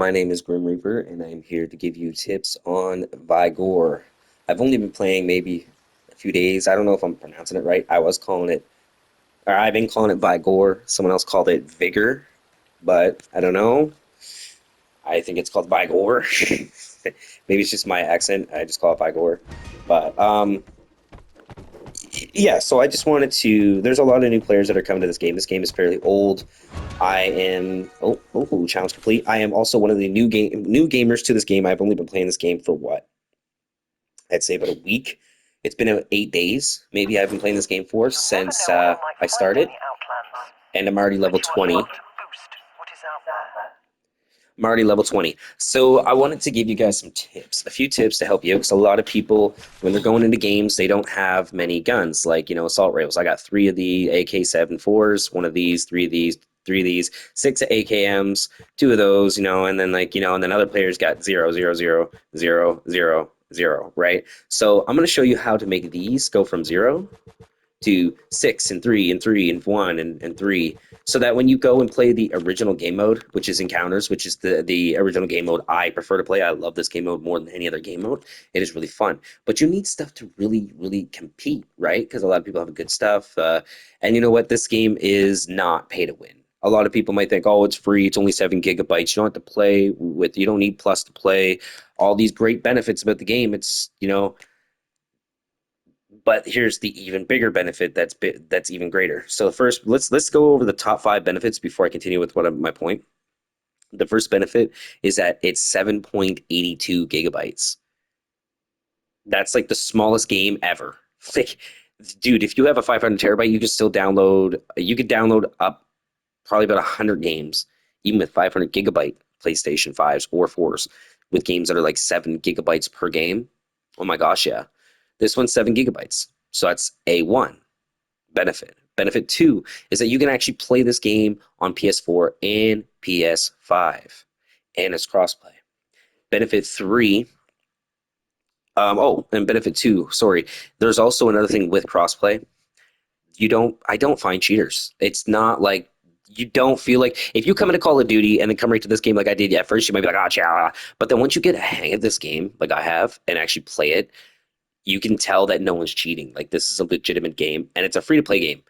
My name is Grim Reaper, and I'm here to give you tips on Vigor. I've only been playing maybe a few days. I don't know if I'm pronouncing it right. I've been calling it Vigor. Someone else called it Vigor, but I don't know. I think it's called Vigor. Maybe it's just my accent. I just call it Vigor. But yeah, so I just wanted to. There's a lot of new players that are coming to this game. This game is fairly old. I am challenge complete. I am also one of the new gamers to this game. I've only been playing this game for what? I'd say about a week. It's been 8 days. Maybe I've been playing this game for You never since know what you might I find in started, the Outlands, and I'm already but level you only 20. want to boost what is out there. I'm already level 20. So I wanted to give you guys some tips, a few tips to help you, because a lot of people, when they're going into games, they don't have many guns, like, assault rifles. I got three of the AK-74s, one of these, three of these, six AKMs, two of those, and then and then other players got zero, zero, zero, zero, zero, zero, right? So I'm going to show you how to make these go from zero to six and three and three and one and three, so that when you go and play the original game mode, which is encounters, which is the original game mode I prefer to play. I love this game mode more than any other game mode. It is really fun, but you need stuff to really compete, right? Because a lot of people have good stuff, and you know what? This game is not pay to win. A lot of people might think, oh, it's free. It's only 7 GB. You don't have to play with. You don't need Plus to play all these great benefits about the game. But here's the even bigger benefit that's even greater. So first, let's go over the top 5 benefits before I continue with my point. The first benefit is that it's 7.82 gigabytes. That's like the smallest game ever. Like, dude, if you have a 500 terabyte, you can still download. You could download up probably about 100 games, even with 500 gigabyte PlayStation 5s or 4s, with games that are like 7 GB per game. Oh my gosh, yeah. This one's 7 GB. So that's A1 benefit. Benefit two is that you can actually play this game on PS4 and PS5, and it's crossplay. Benefit three, and benefit two, sorry, there's also another thing with crossplay. I don't find cheaters. It's not like you don't feel like if you come into Call of Duty and then come right to this game like I did at first, you might be like, ah, oh, but then once you get a hang of this game, like I have, and actually play it, you can tell that no one's cheating. Like this is a legitimate game, and it's a free to play game,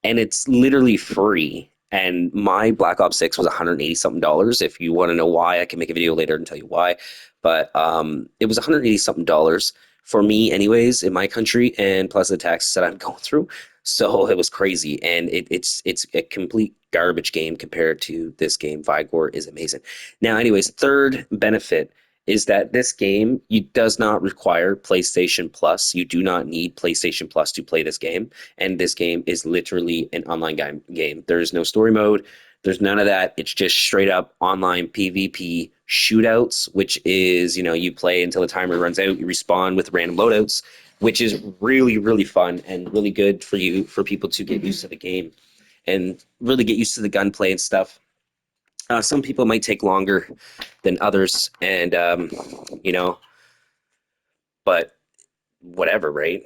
and it's literally free. And my Black Ops 6 was 180 something dollars. If you want to know why, I can make a video later and tell you why. But it was 180 something dollars for me, anyways, in my country, and plus the taxes that I'm going through. So it was crazy, and it's a complete garbage game compared to this game. Vigor is amazing. Now, anyways, third benefit is that this game does not require PlayStation Plus. You do not need PlayStation Plus to play this game, and this game is literally an online game. There is no story mode. There's none of that. It's just straight up online PvP shootouts, which is, you play until the timer runs out. You respawn with random loadouts, which is really fun and really good for people to get used to the game and really get used to the gunplay and stuff. Some people might take longer than others, and you know, but whatever, right?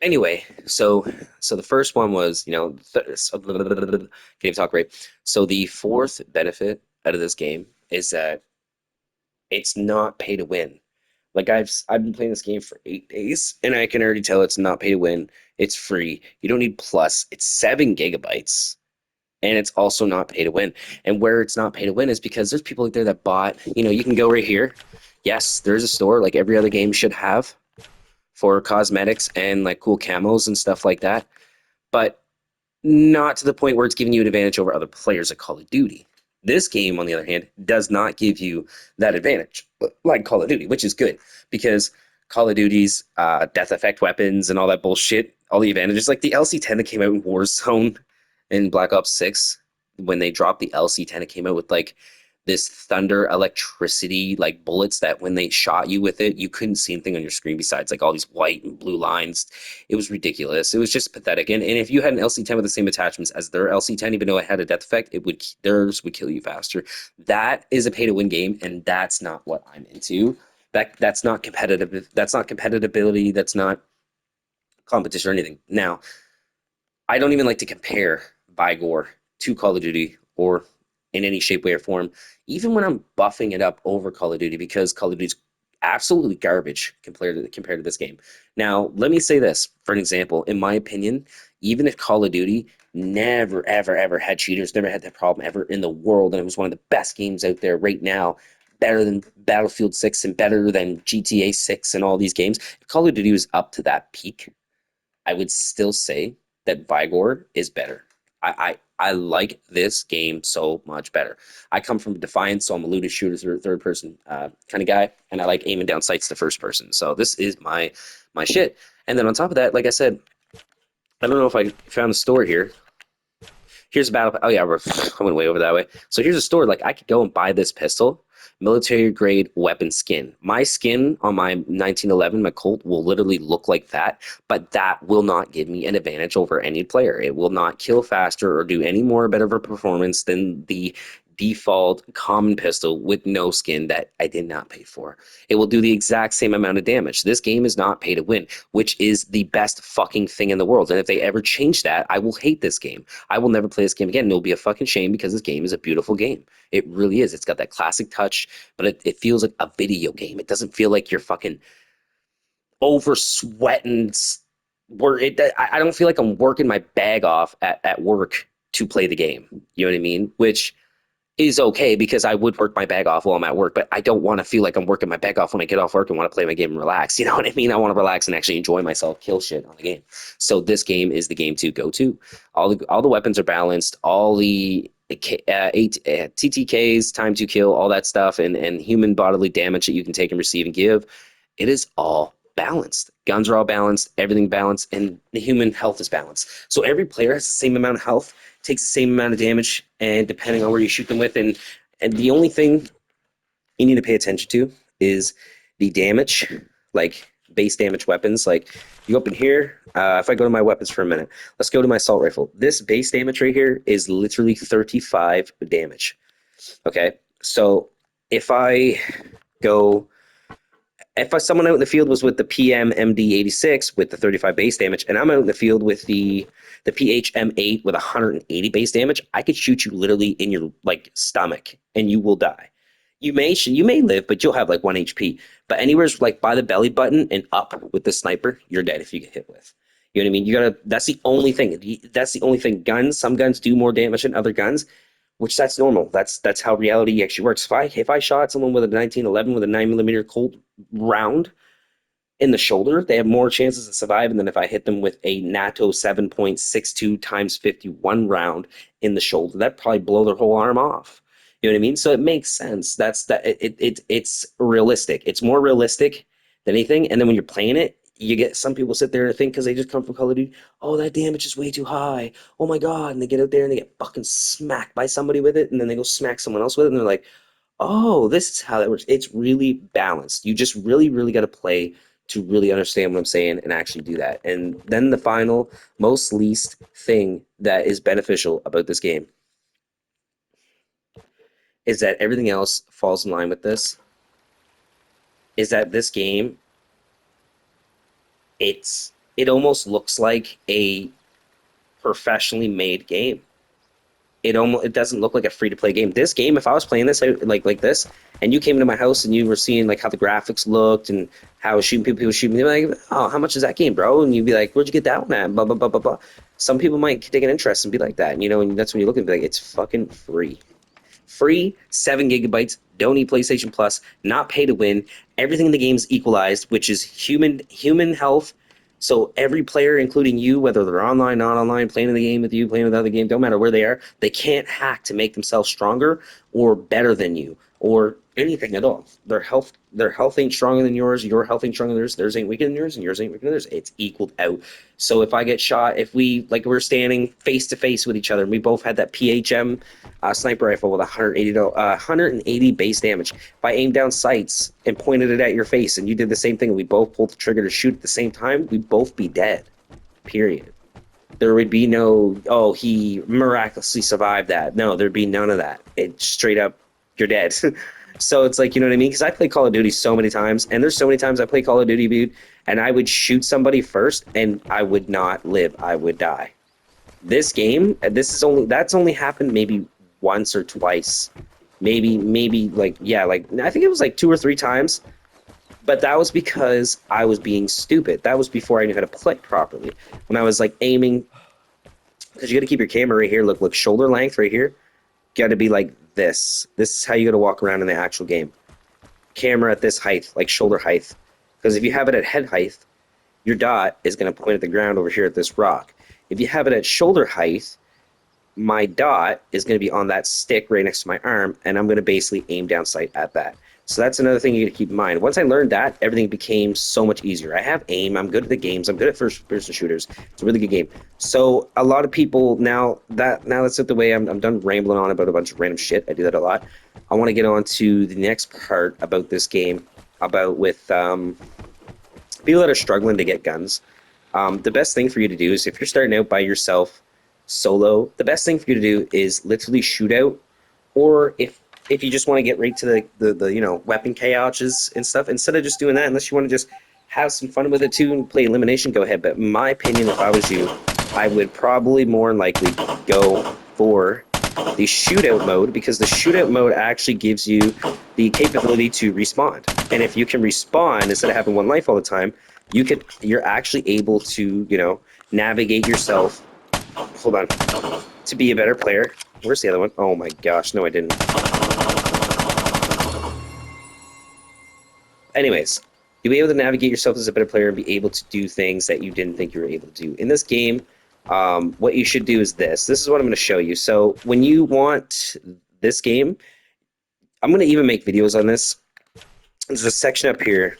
Anyway, so the first one was, can't even talk right. So the fourth benefit out of this game is that it's not pay to win. Like I've been playing this game for 8 days, and I can already tell it's not pay to win. It's free. You don't need plus. It's 7 GB, and it's also not pay to win. And where it's not pay to win is because there's people out there that bought. You can go right here. Yes, there's a store like every other game should have for cosmetics and like cool camos and stuff like that, but not to the point where it's giving you an advantage over other players at Call of Duty. This game, on the other hand, does not give you that advantage, like Call of Duty, which is good because Call of Duty's death effect weapons and all that bullshit, all the advantages, like the LC-10 that came out in Warzone in Black Ops 6, when they dropped the LC-10, it came out with like this thunder electricity like bullets that when they shot you with it, you couldn't see anything on your screen besides like all these white and blue lines. It was ridiculous. It was just pathetic. And if you had an LC-10 with the same attachments as their LC-10, even though it had a death effect, theirs would kill you faster. That is a pay to win game, and that's not what I'm into. That's not competitive. That's not competitibility. That's not competition or anything. Now, I don't even like to compare Vigor to Call of Duty or in any shape, way, or form, even when I'm buffing it up over Call of Duty, because Call of Duty's absolutely garbage compared to this game. Now, let me say this for an example. In my opinion, even if Call of Duty never, ever, ever had cheaters, never had that problem ever in the world, and it was one of the best games out there right now, better than Battlefield 6 and better than GTA 6 and all these games, if Call of Duty was up to that peak, I would still say that Vigor is better. I like this game so much better. I come from Defiance, so I'm a looter shooter, third person kind of guy, and I like aiming down sights to first person. So this is my shit. And then on top of that, like I said, I don't know if I found the store here. Here's a battle. Oh yeah, I went way over that way. So here's a store. Like I could go and buy this pistol, military grade weapon skin. My skin on my 1911, my Colt, will literally look like that, but that will not give me an advantage over any player. It will not kill faster or do any more better of a performance than the default common pistol with no skin that I did not pay for. It will do the exact same amount of damage. This game is not pay to win, which is the best fucking thing in the world. And if they ever change that, I will hate this game. I will never play this game again. And it'll be a fucking shame because this game is a beautiful game. It really is. It's got that classic touch, but it feels like a video game. It doesn't feel like you're fucking over sweating. I don't feel like I'm working my bag off at work to play the game. You know what I mean? Which is okay because I would work my bag off while I'm at work, but I don't want to feel like I'm working my bag off when I get off work and want to play my game and relax. You know what I mean? I want to relax and actually enjoy myself, kill shit on the game. So this game is the game to go to. All the weapons are balanced. All the TTKs, time to kill, all that stuff, and human bodily damage that you can take and receive and give. It is all balanced. Guns are all balanced, everything balanced, and the human health is balanced. So every player has the same amount of health, takes the same amount of damage, and depending on where you shoot them with, and the only thing you need to pay attention to is the damage, like base damage weapons. Like you go up in here. If I go to my weapons for a minute, let's go to my assault rifle. This base damage right here is literally 35 damage. Okay, so if I go if someone out in the field was with the PM MD86 with the 35 base damage, and I'm out in the field with the PHM8 with 180 base damage, I could shoot you literally in your like stomach, and you will die. You may live, but you'll have like 1 HP. But anywhere's like by the belly button and up with the sniper, you're dead if you get hit with. You know what I mean? You gotta. That's the only thing. That's the only thing. Some guns do more damage than other guns, which that's normal. That's how reality actually works. If I shot someone with a 1911 with a 9 millimeter Colt round in the shoulder, they have more chances of surviving than if I hit them with a NATO 7.62 times 51 round in the shoulder. That'd probably blow their whole arm off. You know what I mean? So it makes sense. It's realistic. It's more realistic than anything. And then when you're playing it, you get some people sit there and think because they just come from Call of Duty, oh, that damage is way too high. Oh my God. And they get out there and they get fucking smacked by somebody with it. And then they go smack someone else with it. And they're like, oh, this is how that works. It's really balanced. You just really, really got to play to really understand what I'm saying and actually do that. And then the final, most least thing that is beneficial about this game is that everything else falls in line with this. Is that this game, it almost looks like a professionally made game. It doesn't look like a free to play game. This game, if I was playing this like this, and you came into my house and you were seeing like how the graphics looked and how shooting people were shooting, they're like, oh, how much is that game, bro? And you'd be like, where'd you get that one at? Blah blah blah blah blah. Some people might take an interest and be like that, and that's when you look and be like, it's fucking free. Free, 7 GB, don't need PlayStation Plus, not pay to win. Everything in the game is equalized, which is human health. So every player, including you, whether they're online, not online, playing the game with you, playing with other game, don't matter where they are, they can't hack to make themselves stronger or better than you or anything at all. Their health ain't stronger than yours. Your health ain't stronger than theirs ain't weaker than yours, and yours ain't weaker than theirs. It's equaled out. So if I get shot, if we're standing face to face with each other, and we both had that PHM sniper rifle with 180 base damage. If I aim down sights and pointed it at your face, and you did the same thing, and we both pulled the trigger to shoot at the same time, we'd both be dead. Period. There would be no, oh, he miraculously survived that. No, there'd be none of that. It's straight up, you're dead. So it's like, you know what I mean? Because I play Call of Duty so many times, and there's so many times I play Call of Duty, dude, and I would shoot somebody first, and I would not live. I would die. This game, that's only happened maybe once or twice, maybe like yeah, like I think it was like 2 or 3 times. But that was because I was being stupid. That was before I knew how to play properly. When I was like aiming, because you got to keep your camera right here. Look, shoulder length right here. Got to be like this. This is how you got to walk around in the actual game. Camera at this height, like shoulder height. Because if you have it at head height, your dot is going to point at the ground over here at this rock. If you have it at shoulder height, my dot is going to be on that stick right next to my arm, and I'm going to basically aim down sight at that. So that's another thing you got to keep in mind. Once I learned that, everything became so much easier. I have aim. I'm good at the games. I'm good at first-person shooters. It's a really good game. So a lot of people now that's it the way I'm done rambling on about a bunch of random shit. I do that a lot. I want to get on to the next part about this game, about with people that are struggling to get guns. The best thing for you to do is if you're starting out by yourself, solo, the best thing for you to do is literally shoot out, or if you just want to get right to the weapon chaoses and stuff, instead of just doing that, unless you want to just have some fun with it too and play elimination, go ahead. But in my opinion, if I was you, I would probably more than likely go for the shootout mode, because the shootout mode actually gives you the capability to respawn. And if you can respawn instead of having one life all the time, you're actually able to, navigate yourself. Hold on. To be a better player. Where's the other one? Oh my gosh, no I didn't. Anyways, you'll be able to navigate yourself as a better player and be able to do things that you didn't think you were able to do. In this game, what you should do is this. This is what I'm going to show you. So when you want this game, I'm going to even make videos on this. There's a section up here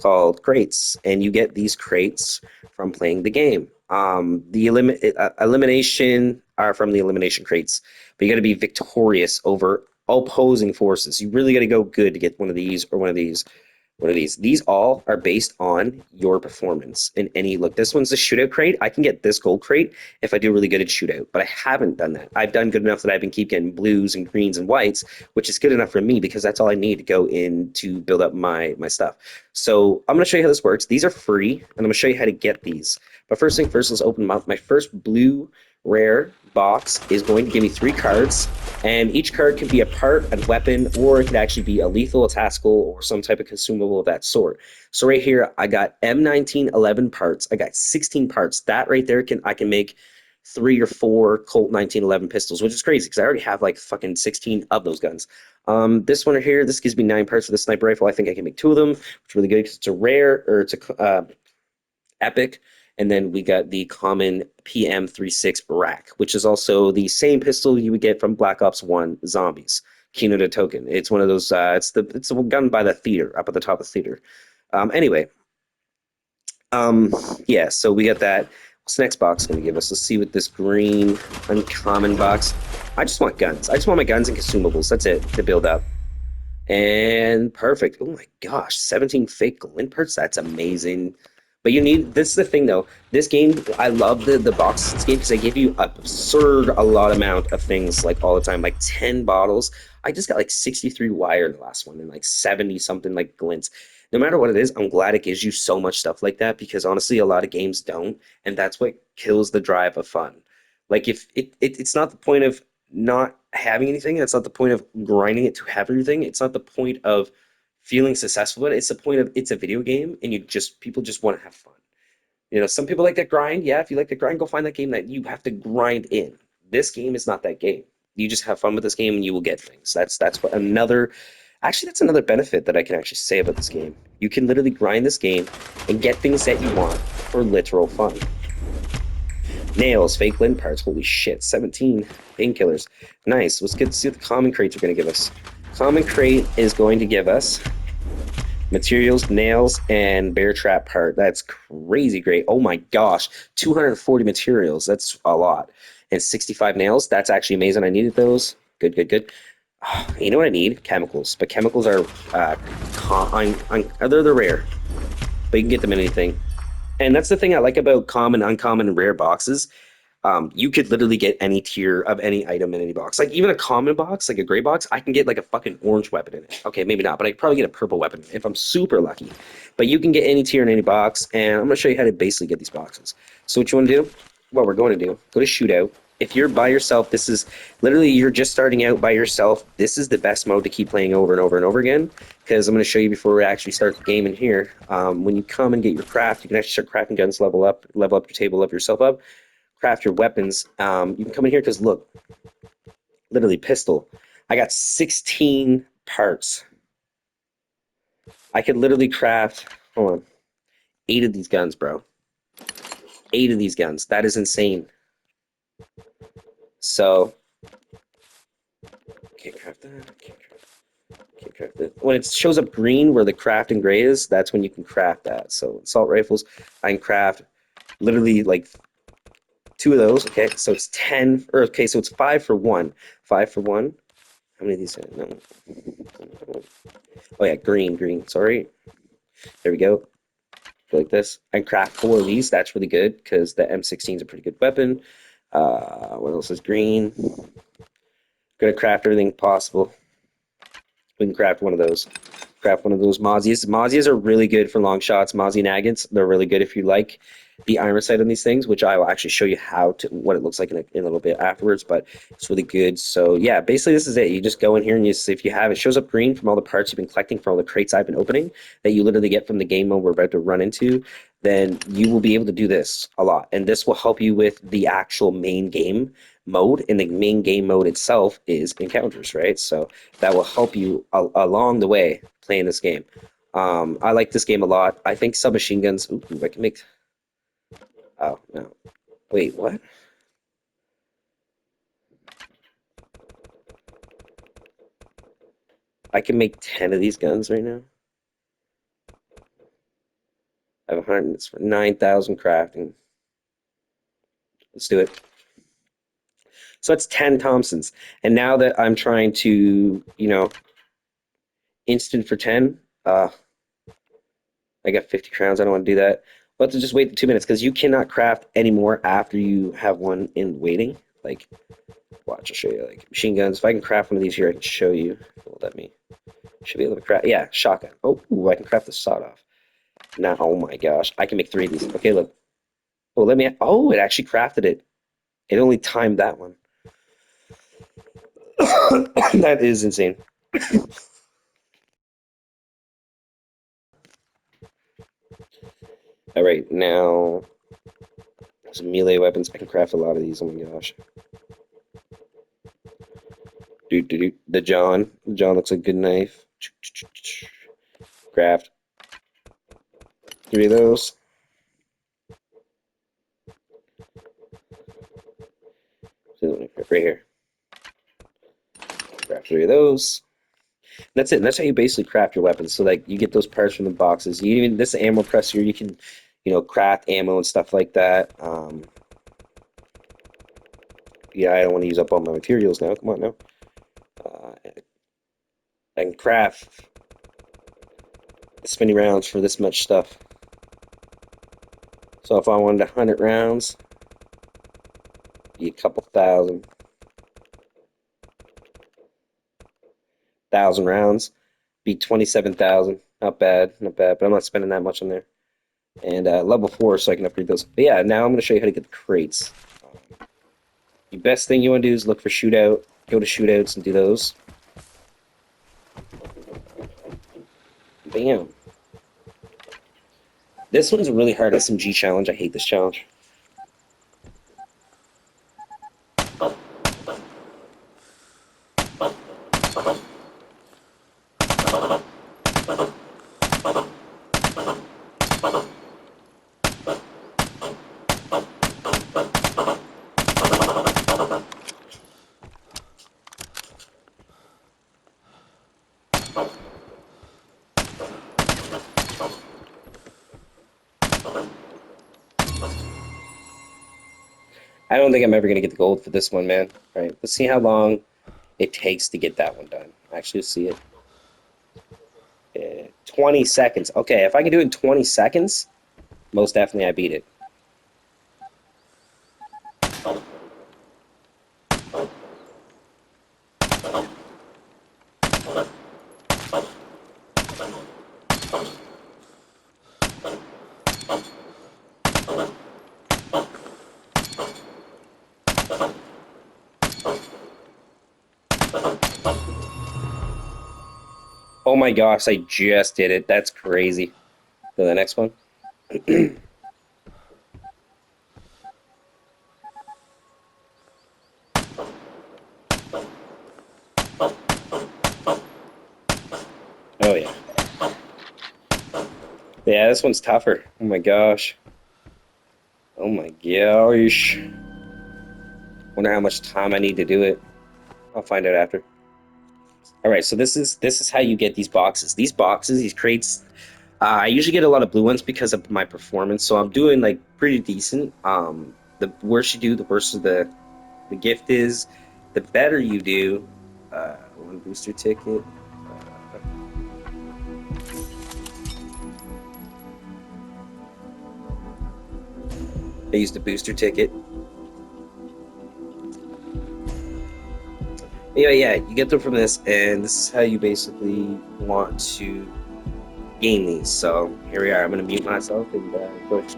called crates, and you get these crates from playing the game. The elimination are from the elimination crates, but you got to be victorious over opposing forces. You really got to go good to get one of these or one of these. One of these. These all are based on your performance in any look. This one's a shootout crate. I can get this gold crate if I do really good at shootout, but I haven't done that. I've done good enough that I've been keep getting blues and greens and whites, which is good enough for me because that's all I need to go in to build up my stuff. So I'm going to show you how this works. These are free, and I'm going to show you how to get these. But first thing first, let's open them up. My first blue rare box is going to give me 3 cards, and each card can be a part, a weapon, or it could actually be a lethal, a tactical, or some type of consumable of that sort. So right here, I got M1911 parts. I got 16 parts. That right there I can make 3 or 4 Colt 1911 pistols, which is crazy because I already have like fucking 16 of those guns. This one right here, this gives me 9 parts for the sniper rifle. I think I can make 2 of them, which is really good because it's a rare, or it's a epic. And then we got the common PM36 rack, which is also the same pistol you would get from Black Ops 1 Zombies. Kino to Token. It's one of those, it's the gun by the theater, up at the top of the theater. Anyway, yeah, so we got that. What's the next box going to give us? Let's see what this green uncommon box. I just want guns. I just want my guns and consumables. That's it to build up. And perfect. Oh my gosh, 17 fake glint parts. That's amazing. But you need, this is the thing though. This game, I love the box game because they give you an absurd a lot amount of things like all the time, like 10 bottles. I just got like 63 wire in the last one and like 70 something like glints. No matter what it is, I'm glad it gives you so much stuff like that because honestly, a lot of games don't, and that's what kills the drive of fun. Like if it's not the point of not having anything, that's not the point of grinding it to have everything. It's not the point of feeling successful at it. It's the point of it's a video game and people just want to have fun. Some people like that grind. Yeah, if you like the grind, go find that game that you have to grind in. This game is not that game. You just have fun with this game and you will get things. That's what that's another benefit that I can actually say about this game. You can literally grind this game and get things that you want for literal fun. Nails, fake lint parts, holy shit, 17 painkillers. Nice, let's see what the common crates are going to give us. Common crate is going to give us materials, nails, and bear trap part. That's crazy great. Oh my gosh, 240 materials, that's a lot. And 65 nails, that's actually amazing. I needed those. Good, good, good. You know what I need? Chemicals. But chemicals are, they're rare. But you can get them in anything. And that's the thing I like about common, uncommon, and rare boxes. You could literally get any tier of any item in any box. Like even a common box, like a gray box, I can get like a fucking orange weapon in it. Okay, maybe not, but I could probably get a purple weapon if I'm super lucky. But you can get any tier in any box, and I'm gonna show you how to basically get these boxes. So what you want to do? What we're going to do? Go to shootout, if you're by yourself, this is literally you're just starting out by yourself. This is the best mode to keep playing over and over and over again. Because I'm going to show you before we actually start the game in here. When you come and get your craft, you can actually start crafting guns, level up your table, level yourself up, craft your weapons. You can come in here because look, literally pistol. I got 16 parts. I could literally craft. Hold on, 8 of these guns, bro. 8 of these guns. That is insane. So can't craft that. Can't craft that. When it shows up green where the craft and gray is, that's when you can craft that. So assault rifles, I can craft literally like 2 of those. Okay, so it's 10. Or okay, so it's 5 for 1. 5 for 1. How many of these? No. Oh yeah, green. Sorry. There we go. Go like this. I can craft 4 of these. That's really good because the M16 is a pretty good weapon. What else is green? Gonna craft everything possible. We can craft one of those. Craft one of those Mozzies. Mozzies are really good for long shots. Mozzie Nagants. They're really good if you like the iron sight on these things, which I will actually show you what it looks like in a little bit afterwards. But it's really good. So yeah, basically this is it. You just go in here and if you have it shows up green from all the parts you've been collecting from all the crates I've been opening that you literally get from the game mode we're about to run into. Then you will be able to do this a lot, and this will help you with the actual main game mode. And the main game mode itself is encounters, right? So that will help you along the way playing this game. I like this game a lot. I think submachine guns. Ooh, I can make. Oh no! Wait, what? I can make 10 of these guns right now. I have 100. It's for 9,000 crafting. Let's do it. So that's 10 Thompsons. And now that I'm trying to, instant for 10, I got 50 crowns. I don't want to do that. But to just wait 2 minutes because you cannot craft anymore after you have one in waiting. Like, watch, I'll show you. Like machine guns. If I can craft one of these here, I can show you. Will let me? Should be able to craft. Yeah, shotgun. Oh, ooh, I can craft the sawed off. Now, oh my gosh, I can make 3 of these. Okay, look. Oh, let me. Oh, it actually crafted it. It only timed that one. That is insane. All right, now some melee weapons. I can craft a lot of these. Oh my gosh. The John. The John looks like a good knife. Craft 3 of those. Right here. Craft 3 of those. That's it. And that's how you basically craft your weapons. So like you get those parts from the boxes. You even this ammo press here, you can, craft ammo and stuff like that. Yeah, I don't want to use up all my materials now. Come on now. I can craft this many rounds for this much stuff. So if I wanted 100 rounds, be a couple thousand rounds, be 27,000. Not bad, not bad. But I'm not spending that much on there. And level 4, so I can upgrade those. But yeah, now I'm going to show you how to get the crates. The best thing you want to do is look for shootout. Go to shootouts and do those. Bam. This one's a really hard SMG challenge. I hate this challenge. I don't think I'm ever going to get the gold for this one, man. All right, let's see how long it takes to get that one done. Actually, see it. 20 seconds. Okay, if I can do it in 20 seconds, most definitely I beat it. Oh my gosh, I just did it. That's crazy. Go to the next one. Oh yeah. Yeah, this one's tougher. Oh my gosh. Oh my gosh. Wonder how much time I need to do it. I'll find out after. All right, so this is how you get these boxes. These boxes, these crates. I usually get a lot of blue ones because of my performance, so I'm doing like pretty decent. The worse you do, the worse the gift is. The better you do. One booster ticket. I used a booster ticket. Yeah, yeah, you get them from this, and this is how you basically want to gain these. So here we are. I'm gonna mute myself and push.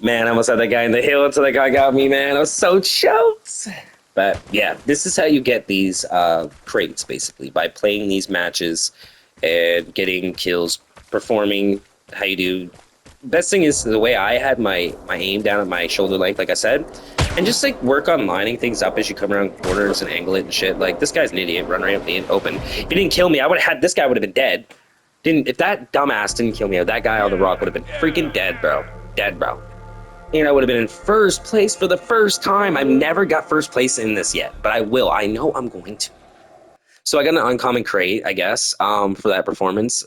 Man, I almost had that guy in the hill until that guy got me, man. I was so choked. But yeah, this is how you get these crates, basically, by playing these matches and getting kills, performing how you do. Best thing is the way I had my aim down at my shoulder length, like I said, and just like work on lining things up as you come around corners and angle it and shit. Like this guy's an idiot, run right up the open. If he didn't kill me, I would have had this guy would have been dead. Didn't if that dumbass didn't kill me, that guy on the rock would have been freaking dead, bro. Dead, bro. And I would have been in first place for the first time. I've never got first place in this yet, but I will. I know I'm going to. So I got an uncommon crate, I guess, for that performance.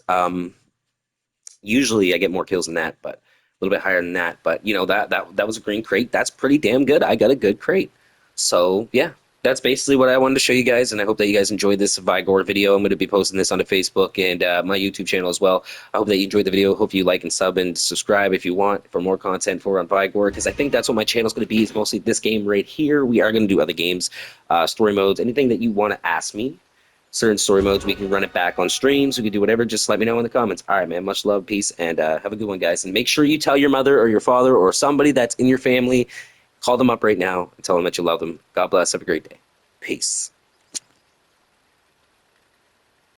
Usually I get more kills than that, but a little bit higher than that. But you know that was a green crate. That's pretty damn good. I got a good crate. So yeah, that's basically what I wanted to show you guys, and I hope that you guys enjoyed this Vigor video. I'm going to be posting this onto Facebook and my YouTube channel as well. I hope that you enjoyed the video. Hope you like and sub and subscribe if you want for more content for on Vigor, because I think that's what my channel is going to be. Is mostly this game right here. We are going to do other games, story modes, anything that you want to ask me. Certain story modes, we can run it back on streams. We can do whatever. Just let me know in the comments. All right, man. Much love, peace, and have a good one, guys. And make sure you tell your mother or your father or somebody that's in your family. Call them up right now and tell them that you love them. God bless. Have a great day. Peace.